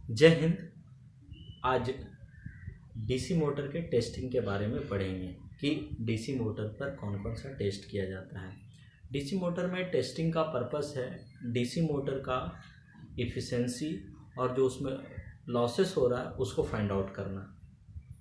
जय हिंद। आज DC motor के टेस्टिंग के बारे में पढ़ेंगे कि डीसी मोटर पर कौन कौन सा टेस्ट किया जाता है। डीसी मोटर में टेस्टिंग का पर्पस है डीसी मोटर का इफ़िशेंसी और जो उसमें लॉसेस हो रहा है उसको फाइंड आउट करना।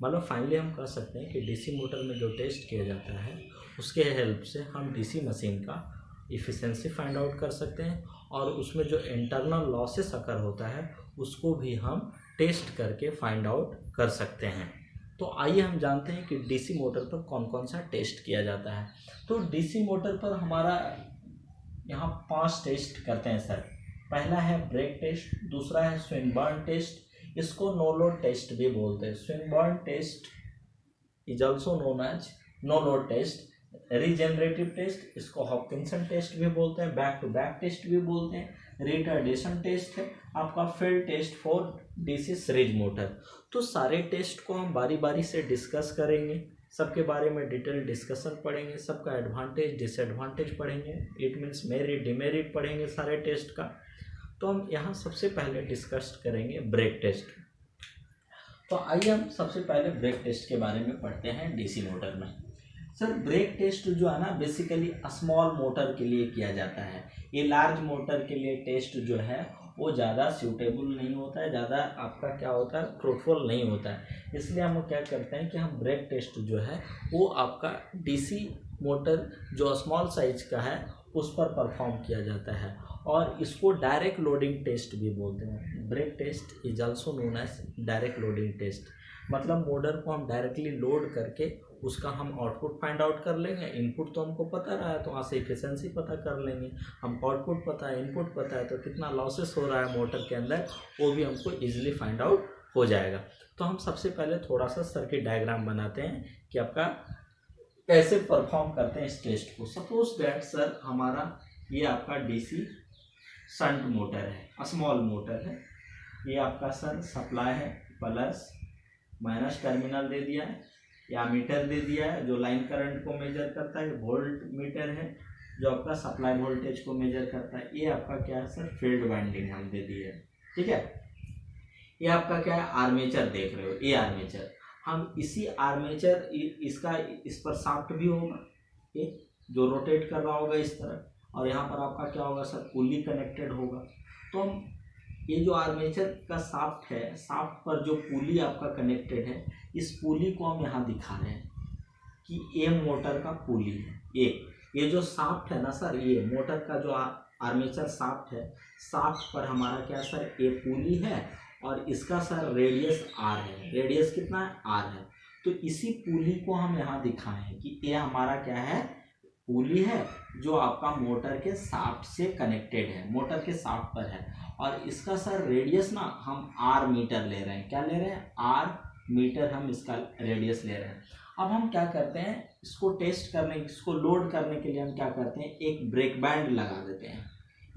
मतलब फाइनली हम कह सकते हैं कि डीसी मोटर में जो टेस्ट किया जाता है उसके हेल्प से हम डीसी मशीन का इफ़िशेंसी फाइंड आउट कर सकते हैं और उसमें जो इंटरनल लॉसेस अकर होता है उसको भी हम टेस्ट करके फाइंड आउट कर सकते हैं। तो आइए हम जानते हैं कि डीसी मोटर पर कौन कौन सा टेस्ट किया जाता है। तो डीसी मोटर पर हमारा यहाँ 5 टेस्ट करते हैं सर। पहला है ब्रेक टेस्ट, दूसरा है स्विनबर्न टेस्ट, इसको नो लोड टेस्ट भी बोलते हैं। Swinburne test is also known as no load test. Regenerative test, इसको हॉकिंसन टेस्ट भी बोलते हैं, बैक टू बैक टेस्ट भी बोलते हैं, रिटार्डेशन टेस्ट है आपका, field test for DC series motor. तो सारे टेस्ट को हम बारी बारी से डिस्कस करेंगे, सबके बारे में डिटेल डिस्कशन पढ़ेंगे, सबका एडवांटेज डिसएडवांटेज पढ़ेंगे, इट मीन्स मेरिट डिमेरिट पढ़ेंगे सारे टेस्ट का। तो हम यहाँ सबसे पहले डिस्कस करेंगे ब्रेक टेस्ट। तो आइए हम सबसे पहले ब्रेक टेस्ट के बारे में पढ़ते हैं डीसी मोटर में। सर ब्रेक टेस्ट जो है ना बेसिकली स्मॉल मोटर के लिए किया जाता है। ये लार्ज मोटर के लिए टेस्ट जो है वो ज़्यादा सूटेबल नहीं होता है, ज़्यादा आपका क्या होता है फ्रूटफुल नहीं होता है। इसलिए हम क्या करते हैं कि हम ब्रेक टेस्ट जो है वो आपका डीसी मोटर जो स्मॉल साइज का है उस पर परफॉर्म किया जाता है और इसको डायरेक्ट लोडिंग टेस्ट भी बोलते हैं। Brake test is also known as direct loading test. मतलब मोटर को हम डायरेक्टली लोड करके उसका हम आउटपुट फाइंड आउट कर लेंगे। इनपुट तो हमको पता रहा है तो वहाँ से इफिशेंसी पता कर लेंगे। हम आउटपुट पता है, इनपुट पता है, तो कितना लॉसेस हो रहा है मोटर के अंदर वो भी हमको इजीली फाइंड आउट हो जाएगा। तो हम सबसे पहले थोड़ा सा सर्किट डायग्राम बनाते हैं कि आपका कैसे परफॉर्म करते हैं इस टेस्ट को। सपोज दैट सर हमारा ये आपका डीसी शंट मोटर है, स्मॉल मोटर है। ये आपका सर सप्लाई है, प्लस माइनस टर्मिनल दे दिया है, या मीटर दे दिया है जो लाइन करंट को मेजर करता है, वोल्ट मीटर है जो आपका सप्लाई वोल्टेज को मेजर करता है। ये आपका क्या है सर फील्ड वाइंडिंग हम दे दिए, ठीक है। ये आपका क्या है आर्मेचर देख रहे हो, ये आर्मेचर। हम इसी आर्मेचर इसका इस पर शाफ्ट भी होगा ये जो रोटेट कर रहा होगा इस तरह, और यहाँ पर आपका क्या होगा सर पुली कनेक्टेड होगा। तो हम ये जो आर्मेचर का शाफ्ट है, शाफ्ट पर जो पुली आपका कनेक्टेड है, इस पुली को हम यहाँ दिखा रहे हैं कि ये मोटर का पुली है। ये जो शाफ्ट है ना सर, ये मोटर का जो आर्मेचर शाफ्ट है, शाफ्ट पर हमारा क्या सर ये पुली है और इसका सर रेडियस आर है। रेडियस कितना है आर है। तो इसी पुली को हम यहाँ दिखाए हैं कि ये हमारा क्या है पुली है जो आपका मोटर के शाफ्ट से कनेक्टेड है, मोटर के शाफ्ट पर है। और इसका सर रेडियस ना हम आर मीटर ले रहे हैं। क्या ले रहे हैं आर मीटर हम इसका रेडियस ले रहे हैं। अब हम क्या करते हैं इसको टेस्ट करने, इसको लोड करने के लिए हम क्या करते हैं एक ब्रेक बैंड लगा देते हैं।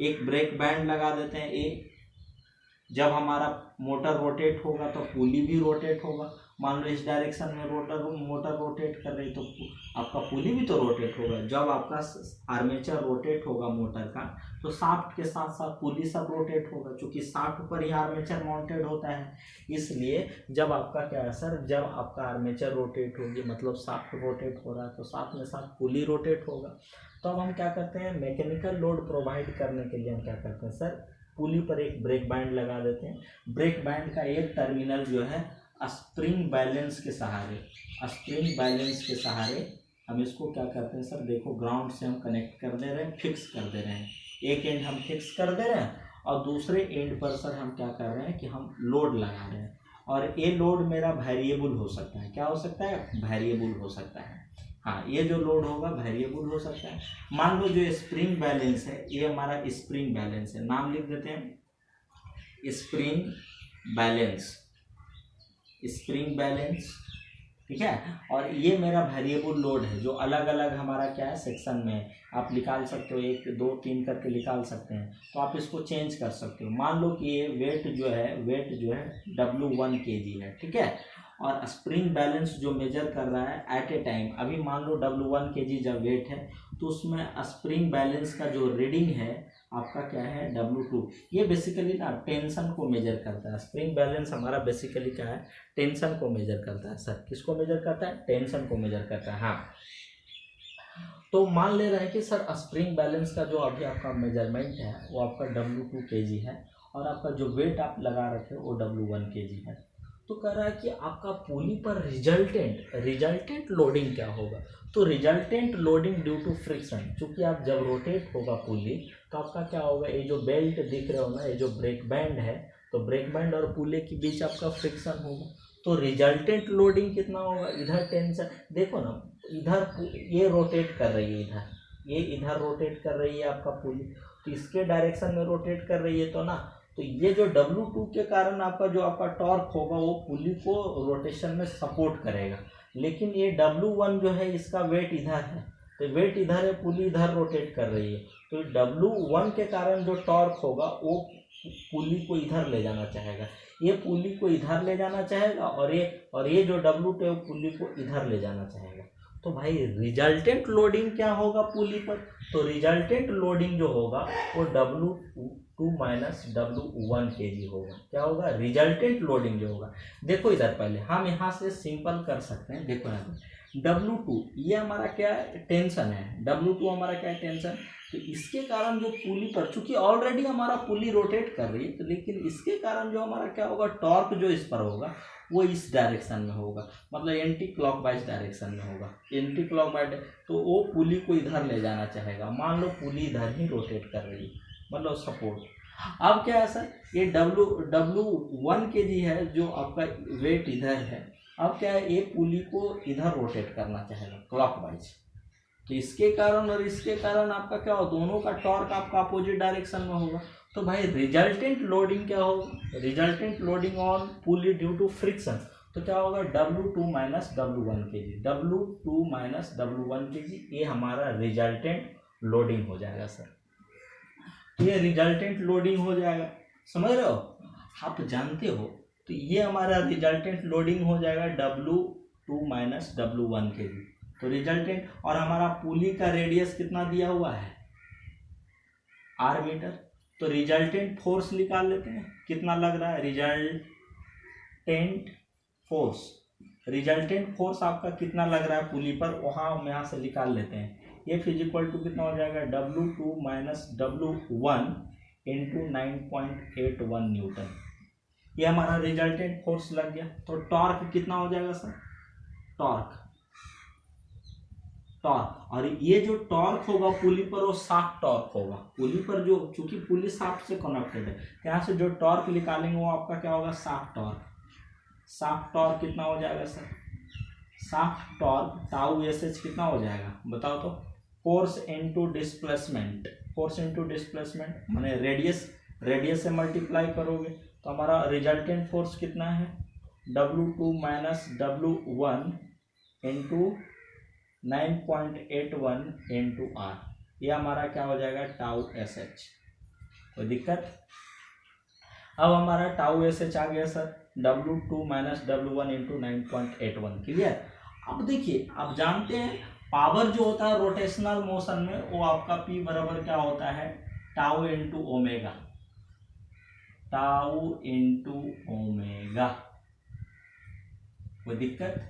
एक ब्रेक बैंड लगा देते हैं। एक जब हमारा मोटर रोटेट होगा तो पुली भी रोटेट होगा। मान लो इस डायरेक्शन में मोटर रोटेट कर रही तो आपका पुली भी तो रोटेट होगा। जब आपका आर्मेचर रोटेट होगा मोटर का तो शाफ्ट के साथ साथ पुली सब रोटेट होगा, क्योंकि शाफ्ट पर ही आर्मेचर माउंटेड होता है। इसलिए जब आपका क्या है सर जब आपका आर्मेचर रोटेट होगी मतलब शाफ्ट रोटेट हो रहा है तो साथ में साथ पुली रोटेट होगा। तो अब हम क्या करते हैं मैकेनिकल लोड प्रोवाइड करने के लिए हम क्या करते हैं सर पुली पर एक ब्रेक बैंड लगा देते हैं। ब्रेक बैंड का एक टर्मिनल जो है स्प्रिंग बैलेंस के सहारे हम इसको क्या करते हैं सर देखो ग्राउंड से हम कनेक्ट कर दे रहे हैं, फिक्स कर दे रहे हैं। एक एंड हम फिक्स कर दे रहे हैं और दूसरे एंड पर सर हम क्या कर रहे हैं कि हम लोड लगा रहे हैं। और ये लोड मेरा वेरिएबल हो सकता है। क्या हो सकता है वेरिएबल हो सकता है। हाँ ये जो लोड होगा वेरिएबल हो सकता है। मान लो जो स्प्रिंग बैलेंस है ये हमारा स्प्रिंग बैलेंस है, नाम लिख देते हैं स्प्रिंग बैलेंस, ठीक है। और ये मेरा वेरिएबल लोड है जो अलग अलग हमारा क्या है सेक्शन में आप निकाल सकते हो, 1 2 3 करके निकाल सकते हैं। तो आप इसको चेंज कर सकते हो। मान लो कि ये वेट जो है W1 kg है, ठीक है। और स्प्रिंग बैलेंस जो मेजर कर रहा है एट ए टाइम, अभी मान लो W1 kg जब वेट है तो उसमें स्प्रिंग बैलेंस का जो रीडिंग है आपका क्या है W2। ये बेसिकली ना टेंशन को मेजर करता है। स्प्रिंग बैलेंस हमारा बेसिकली क्या है, टेंशन को मेजर करता है। सर किसको मेजर करता है, टेंशन को मेजर करता है। हाँ, तो मान ले रहे हैं कि सर स्प्रिंग बैलेंस का जो अभी आपका मेजरमेंट है वो आपका W2 kg है और आपका जो वेट आप लगा रखे हो वो W1 kg है। तो कह रहा है कि आपका पुली पर रिजल्टेंट लोडिंग क्या होगा। तो resultant loading due to friction, चूंकि आप जब रोटेट होगा पुली तो आपका क्या होगा, ये जो बेल्ट दिख रहे हो ना, ये जो ब्रेक बैंड है, तो ब्रेक बैंड और पुले के बीच आपका फ्रिक्शन होगा। तो रिजल्टेंट लोडिंग कितना होगा, इधर टेंशन देखो ना, इधर ये रोटेट कर रही है, इधर ये इधर रोटेट कर रही है आपका पुली, तो इसके डायरेक्शन में रोटेट कर रही है तो ना, तो ये जो W2 के कारण आपका जो आपका टॉर्क होगा वो पुली को रोटेशन में सपोर्ट करेगा। लेकिन ये W1 जो है इसका वेट इधर है, तो वेट इधर है, पुली इधर रोटेट कर रही है, तो W1 के कारण जो टॉर्क होगा वो पुली को इधर ले जाना चाहेगा, ये पुली को इधर ले जाना चाहेगा और ये जो W2 है पुली को इधर ले जाना चाहेगा। तो भाई रिजल्टेंट लोडिंग क्या होगा पुली पर, तो रिजल्टेंट लोडिंग जो होगा वो W2 माइनस W1 kg होगा। क्या होगा, रिजल्टेंट लोडिंग जो होगा। देखो इधर पहले हम यहाँ से सिंपल कर सकते हैं। देखो यहाँ पे W2 ये हमारा क्या टेंशन है, W2 हमारा क्या टेंशन, तो इसके कारण जो पुली पर, चूंकि ऑलरेडी हमारा पुली रोटेट कर रही है, तो लेकिन इसके कारण जो हमारा क्या होगा, टॉर्क जो इस पर होगा वो इस डायरेक्शन में होगा, मतलब एंटी क्लॉकवाइज डायरेक्शन में होगा, एंटी क्लॉकवाइज, तो वो पुली को इधर ले जाना चाहेगा। मान लो पुली इधर ही रोटेट कर रही है, मतलब सपोर्ट। अब क्या है सर, ये W1 kg है जो आपका वेट इधर है, अब क्या है, ये पुली को इधर रोटेट करना चाहेगा क्लॉकवाइज, तो इसके कारण और इसके कारण आपका क्या हो, दोनों का टॉर्क आपका अपोजिट डायरेक्शन में होगा। तो भाई रिजल्टेंट लोडिंग क्या होगा, resultant loading on pulley due to friction, तो क्या होगा W2 minus W1 kg, W2 minus W1 kg, ये हमारा रिजल्टेंट लोडिंग हो जाएगा सर। तो ये रिजल्टेंट लोडिंग हो जाएगा, समझ रहे हो, आप जानते हो, तो ये हमारा रिजल्टेंट लोडिंग हो जाएगा W2 माइनस W1 kg। तो रिजल्टेंट, और हमारा पुली का रेडियस कितना दिया हुआ है, R मीटर, तो रिजल्टेंट फोर्स निकाल लेते हैं, कितना लग रहा है, रिजल्टेंट फोर्स आपका कितना लग रहा है पुली पर, वहाँ हम यहाँ से निकाल लेते हैं। ये इक्वल टू कितना हो जाएगा, W2 minus W1 into 9.81 Newton, ये हमारा रिजल्टेंट फोर्स लग गया। तो टॉर्क कितना हो जाएगा सर, टॉर्क, और ये जो टॉर्क होगा पुली पर वो शाफ्ट टॉर्क होगा, पुली पर जो, चूंकि पुली शाफ्ट से कनेक्टेड है, यहाँ से जो टॉर्क निकालेंगे वो आपका क्या होगा, शाफ्ट टॉर्क। शाफ्ट टॉर्क कितना हो जाएगा sir, shaft torque tau SH कितना हो जाएगा बताओ तो, force into displacement, force into displacement माने रेडियस से मल्टीप्लाई करोगे, तो हमारा रिजल्टेंट फोर्स कितना है, W2 minus W1 into 9.81 into R, ये हमारा क्या हो जाएगा, टाउ SH। कोई दिक्कत, अब हमारा टाउ SH आ गया sir, W2 minus W1 into 9.81, clear. अब देखिए, आप जानते हैं पावर जो होता है रोटेशनल मोशन में वो आपका P बराबर क्या होता है, tau into omega, tau into omega. कोई दिक्कत,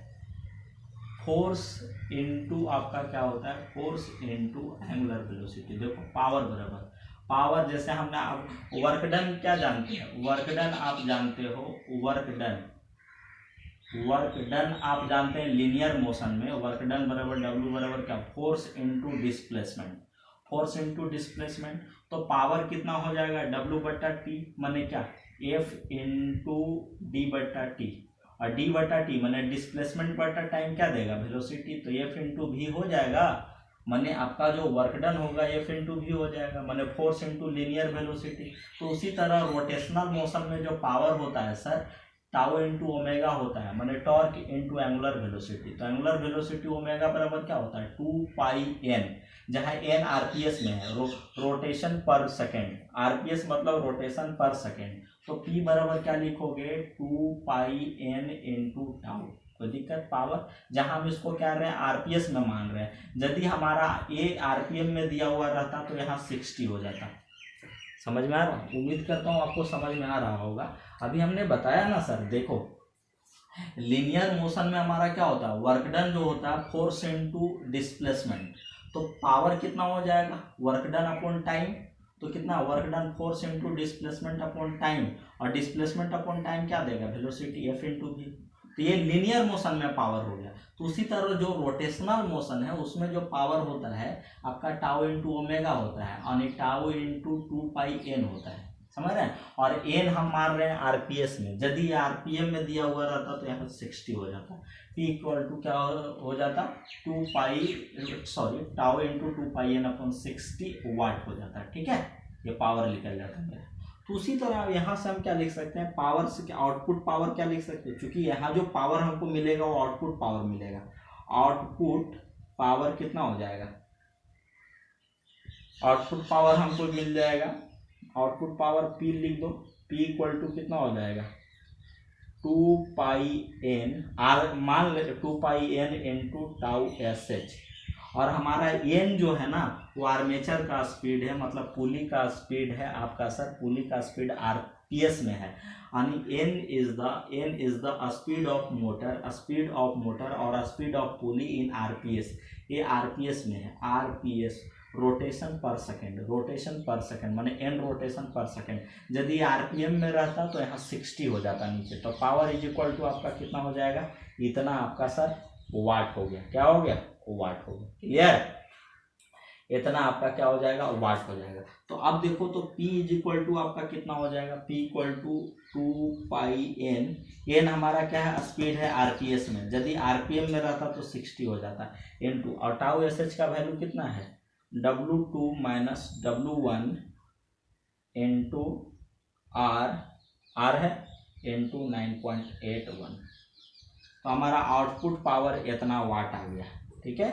फोर्स इनटू आपका क्या होता है, फोर्स इनटू एंगुलर वेलोसिटी। देखो पावर बराबर पावर, जैसे हमने, आप वर्क डन क्या जानते हैं, वर्क डन आप जानते हो, वर्क डन आप जानते हैं लीनियर मोशन में, वर्क डन बराबर W बराबर क्या, force into displacement, force into displacement. तो पावर कितना हो जाएगा, W बटा टी माने क्या, F इंटू डी बटा टी, और डी बटा टी माने डिस्प्लेसमेंट बटा टाइम क्या देगा, वेलोसिटी, तो F इंटू भी हो जाएगा, माने आपका जो वर्क डन होगा F इंटू भी हो जाएगा, माने फोर्स इंटू लीनियर वेलोसिटी। तो उसी तरह रोटेशनल मोशन में जो पावर होता है सर, टाउ इंटू ओमेगा होता है, माने टॉर्क इंटू एंगुलर वेलोसिटी। तो एंगुलर वेलोसिटी ओमेगा बराबर क्या होता है, 2 पाई n, जहाँ एन आरपीएस में है, रोटेशन पर सेकेंड, आरपीएस मतलब रोटेशन पर सेकेंड, तो पी बराबर क्या लिखोगे 2πn इंटू टाउ। कोई दिक्कत पावर, जहां हम इसको क्या रहे हैं आरपीएस में मान रहे हैं, यदि हमारा ए आरपीएम में दिया हुआ रहता तो यहाँ 60 हो जाता। समझ में आ रहा है? उम्मीद करता हूँ आपको समझ में आ रहा होगा। अभी हमने बताया ना सर, देखो लीनियर मोशन में हमारा क्या होता है, वर्क डन जो होता है फोर्स इनटू डिस्प्लेसमेंट, तो पावर कितना हो जाएगा वर्क डन अपॉन टाइम, तो कितना work done force into displacement upon time, और डिस्प्लेसमेंट अपॉन टाइम क्या देगा वेलोसिटी एफ इनटू वी। तो ये लीनियर मोशन में पावर हो गया। तो उसी तरह जो रोटेशनल मोशन है उसमें जो पावर होता है आपका टाउ इंटू ओमेगा होता है, और टाउ इंटू 2πn होता है। समझ रहे हैं? और एन हम मान रहे हैं आरपीएस में, यदि आरपीएम में दिया हुआ रहता तो यहाँ 60 हो जाता। पी इक्वल टू क्या हो जाता 2 इंटू 2πn अपॉन 60 वाट हो जाता है। ठीक है, ये पावर निकल जाता है। तो उसी तरह यहाँ से हम क्या लिख सकते हैं, पावर से क्या आउटपुट पावर क्या लिख सकते हैं, क्योंकि यहाँ जो पावर हमको मिलेगा वो आउटपुट पावर मिलेगा। आउटपुट पावर कितना हो जाएगा, आउटपुट पावर हमको मिल जाएगा, आउटपुट पावर P लिख दो, P इक्वल टू कितना हो जाएगा 2πn, आर मान ले 2πn into tau s H, और हमारा n जो है ना वो आर्मेचर का स्पीड है, मतलब पुली का स्पीड है आपका सर, पुली का स्पीड आरपीएस में है, यानी n is the speed of motor और speed of pulley in RPS, ये आरपीएस में है, आरपीएस रोटेशन पर सेकेंड माने n रोटेशन पर सेकेंड। यदि आरपीएम में रहता तो यहाँ 60 हो जाता नीचे, तो पावर इज इक्वल टू आपका कितना हो जाएगा, इतना आपका सर वाट हो गया। क्या हो गया, वाट हो गया। क्लियर, इतना आपका क्या हो जाएगा, वाट हो जाएगा। तो अब देखो तो P इज इक्वल टू आपका कितना हो जाएगा, P equal to 2πn, n हमारा क्या है स्पीड है आरपीएस में, यदि आरपीएम में रहता तो 60 हो जाता, इनटू और टाउ एस एच का वैल्यू कितना है W2 minus W1 into r है इंटू 9.81, तो हमारा आउटपुट पावर इतना वाट आ गया। ठीक है,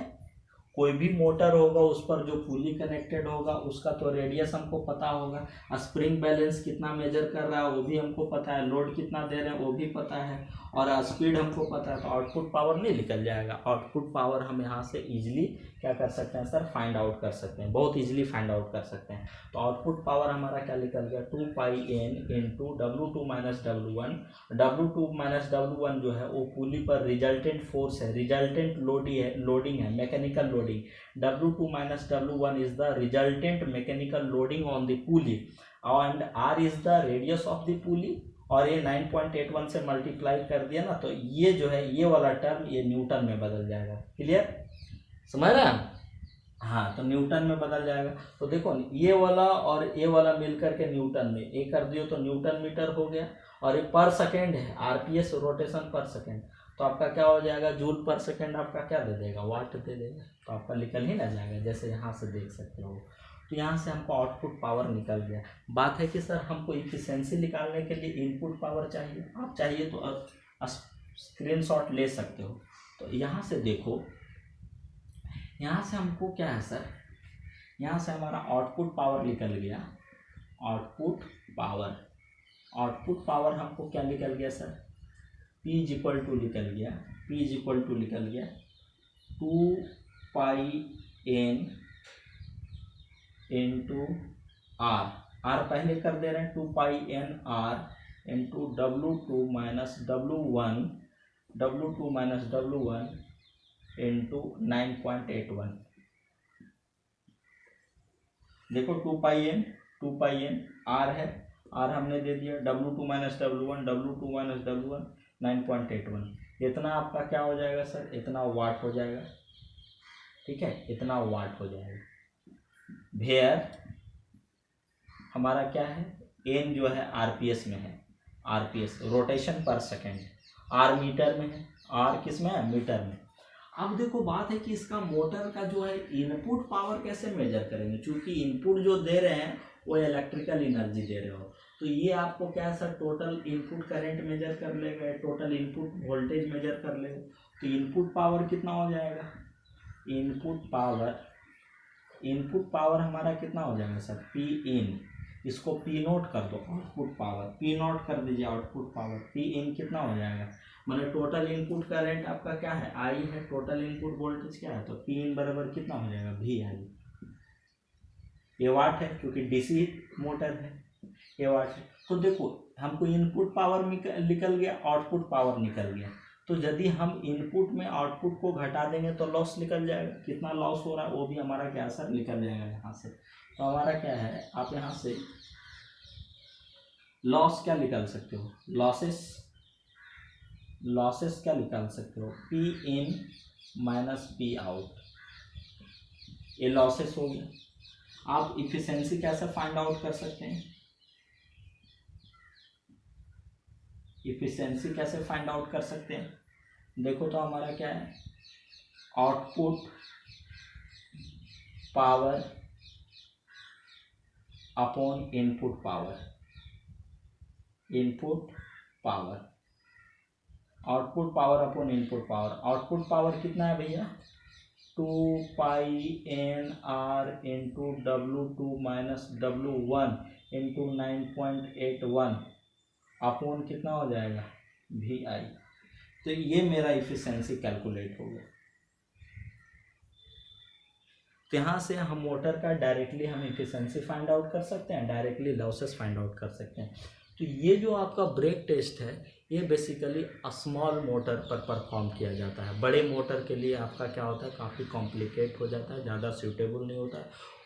कोई भी मोटर होगा उस पर जो पुली कनेक्टेड होगा उसका तो रेडियस हमको पता होगा, स्प्रिंग बैलेंस कितना मेजर कर रहा है वो भी हमको पता है, लोड कितना दे रहे हैं वो भी पता है, और स्पीड हमको पता है, तो आउटपुट पावर नहीं निकल जाएगा। आउटपुट पावर हम यहाँ से इजीली क्या कर सकते हैं सर, फाइंड आउट कर सकते हैं, बहुत इजीली फाइंड आउट कर सकते हैं। तो आउटपुट पावर हमारा क्या निकल गया 2πn into W2 minus W1 जो है वो पुली पर रिजल्टेंट फोर्स है, रिजल्टेंट लोडिंग है, mechanical loading. W2 minus W1 is the resultant mechanical loading on the pulley and R is the radius of the pulley, और ये 9.81 से मल्टीप्लाई कर दिया ना तो ये जो है ये वाला टर्म ये न्यूटन में बदल जाएगा। क्लियर, समझ रहे हैं? हाँ, तो न्यूटन में बदल जाएगा। तो देखो ये वाला और ये वाला मिलकर के न्यूटन में ये कर दियो तो न्यूटन मीटर हो गया, और ये पर सेकेंड है, आरपीएस रोटेशन पर सेकेंड, तो आपका क्या हो जाएगा जूल पर सेकेंड आपका क्या दे देगा, वाट दे देगा, तो आपका निकल ही ना जाएगा, जैसे यहाँ से देख सकते हो। तो यहाँ से हमको आउटपुट पावर निकल गया। बात है कि सर हमको इफिशिएंसी निकालने के लिए इनपुट पावर चाहिए, आप चाहिए तो स्क्रीनशॉट ले सकते हो। तो यहाँ से देखो, यहाँ से हमको क्या है सर, यहाँ से हमारा आउटपुट पावर निकल गया, आउटपुट पावर हमको क्या निकल गया sir, P is equal to निकल गया 2πn इंटू आर पहले कर दे रहे हैं 2πn r into W2 minus W1 into 9.81। देखो 2πn r है, r हमने दे दिया, W2 माइनस W1 9.81, इतना आपका क्या हो जाएगा सर, इतना वाट हो जाएगा। ठीक है, इतना वाट हो जाएगा। वेयर हमारा क्या है, n जो है आरपीएस में है, RPS rotation per second, are metre में है, आर किस में है, मीटर में। अब देखो बात है कि इसका मोटर का जो है इनपुट पावर कैसे मेजर करेंगे, क्योंकि इनपुट जो दे रहे हैं वो इलेक्ट्रिकल एनर्जी दे रहे हो, तो ये आपको क्या है sir, total input current measure कर लेगा, टोटल इनपुट वोल्टेज मेजर कर लेगा, तो इनपुट पावर कितना हो जाएगा, इनपुट पावर इनपुट पावर हमारा कितना हो जाएगा सर, पी इन, इसको पी नोट कर दो, आउटपुट पावर पी नोट कर दीजिए, आउटपुट पावर पी इन कितना हो जाएगा, मतलब टोटल इनपुट करंट आपका क्या है, आई है, टोटल इनपुट वोल्टेज क्या है, तो पी इन बराबर कितना हो जाएगा, वी आई। ये वाट है क्योंकि डीसी मोटर है, ये वाट है। तो देखो हमको इनपुट पावर निकल गया, आउटपुट पावर निकल गया, तो यदि हम इनपुट में आउटपुट को घटा देंगे तो लॉस निकल जाएगा, कितना लॉस हो रहा है वो भी हमारा क्या सर निकल जाएगा यहाँ से। तो हमारा क्या है, आप यहाँ से लॉस क्या निकाल सकते हो, लॉसेस क्या निकाल सकते हो, P in minus P out, ये लॉसेस हो गया। आप इफिशिएंसी कैसे फाइंड आउट कर सकते हैं, इफिशिएंसी कैसे फाइंड आउट कर सकते हैं, देखो तो हमारा क्या है, output power upon input power, input power, output power upon input power. Output power कितना है भैया, 2 pi N R into W2 minus W1 into 9.81 upon कितना हो जाएगा, वी आई। तो ये मेरा इफिशिएंसी कैलकुलेट हो गया। तो यहाँ से हम मोटर का डायरेक्टली हम इफिशिएंसी फाइंड आउट कर सकते हैं, डायरेक्टली लॉसेस फाइंड आउट कर सकते हैं। तो ये जो आपका ब्रेक टेस्ट है ये बेसिकली स्मॉल मोटर पर परफॉर्म किया जाता है। बड़े मोटर के लिए आपका क्या होता है, काफ़ी कॉम्प्लिकेट हो जाता है, ज़्यादा सूटेबल नहीं होता है,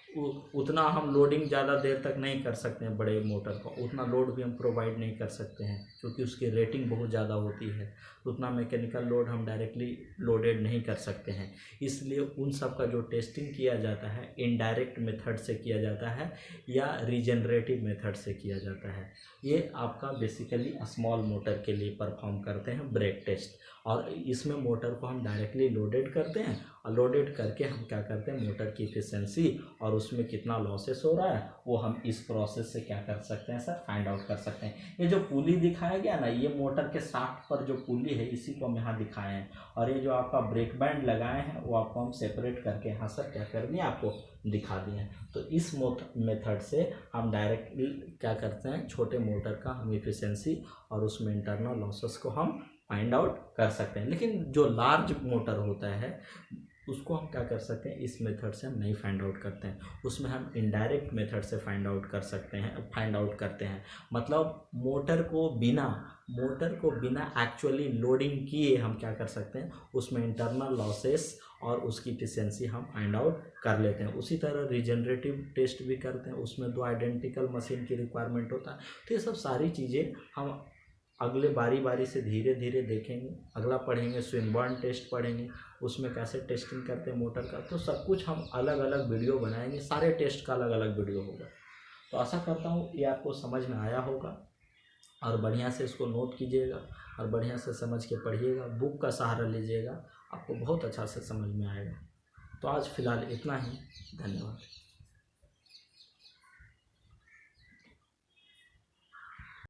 उतना हम लोडिंग ज़्यादा देर तक नहीं कर सकते हैं, बड़े मोटर का उतना लोड भी हम प्रोवाइड नहीं कर सकते हैं क्योंकि उसकी रेटिंग बहुत ज़्यादा होती है, उतना मैकेनिकल लोड हम डायरेक्टली लोडेड नहीं कर सकते हैं। इसलिए उन सब का जो टेस्टिंग किया जाता है इनडायरेक्ट मेथड से किया जाता है या रीजनरेटिव मेथड से किया जाता है। ये आपका बेसिकली स्मॉल मोटर के लिए परफॉर्म करते हैं ब्रेक टेस्ट, और इसमें मोटर को हम डायरेक्टली लोडेड करते हैं और लोडेड करके हम क्या करते हैं, मोटर की इफिशिएंसी और उसमें कितना लॉसेस हो रहा है वो हम इस प्रोसेस से क्या कर सकते हैं सर, फाइंड आउट कर सकते हैं। ये जो पुली दिखाया गया ना, ये मोटर के शाफ्ट पर जो पुली है इसी को हम यहाँ दिखाए हैं, और ये जो आपका ब्रेक बैंड लगाए हैं वो आपको हम सेपरेट करके यहाँ सर क्या कर दिए, आपको दिखा दिए हैं। तो इस मेथड से हम डायरेक्टली क्या करते हैं, छोटे मोटर का हम इफिशिएंसी और उसमें इंटरनल लॉसेस को हम फाइंड आउट कर सकते हैं। लेकिन जो लार्ज मोटर होता है उसको हम क्या कर सकते हैं, इस मेथड से हम नहीं फाइंड आउट करते हैं, उसमें हम इनडायरेक्ट मेथड से फाइंड आउट कर सकते हैं, फाइंड आउट करते हैं। मतलब मोटर को बिना एक्चुअली लोडिंग किए हम क्या कर सकते हैं, उसमें इंटरनल लॉसेस और उसकी इफिशिएंसी हम फाइंड आउट कर लेते हैं। उसी तरह रीजनरेटिव टेस्ट भी करते हैं, उसमें 2 आइडेंटिकल मशीन की रिक्वायरमेंट होता है। तो ये सब सारी चीज़ें हम अगले बारी से धीरे धीरे देखेंगे, अगला पढ़ेंगे स्विनबर्न टेस्ट पढ़ेंगे, उसमें कैसे टेस्टिंग करते हैं मोटर का, तो सब कुछ हम अलग अलग वीडियो बनाएंगे, सारे टेस्ट का अलग अलग वीडियो होगा। तो आशा करता हूँ ये आपको समझ में आया होगा और बढ़िया से इसको नोट कीजिएगा और बढ़िया से समझ के पढ़िएगा, बुक का सहारा लीजिएगा, आपको बहुत अच्छा से समझ में आएगा। तो आज फ़िलहाल इतना ही, धन्यवाद।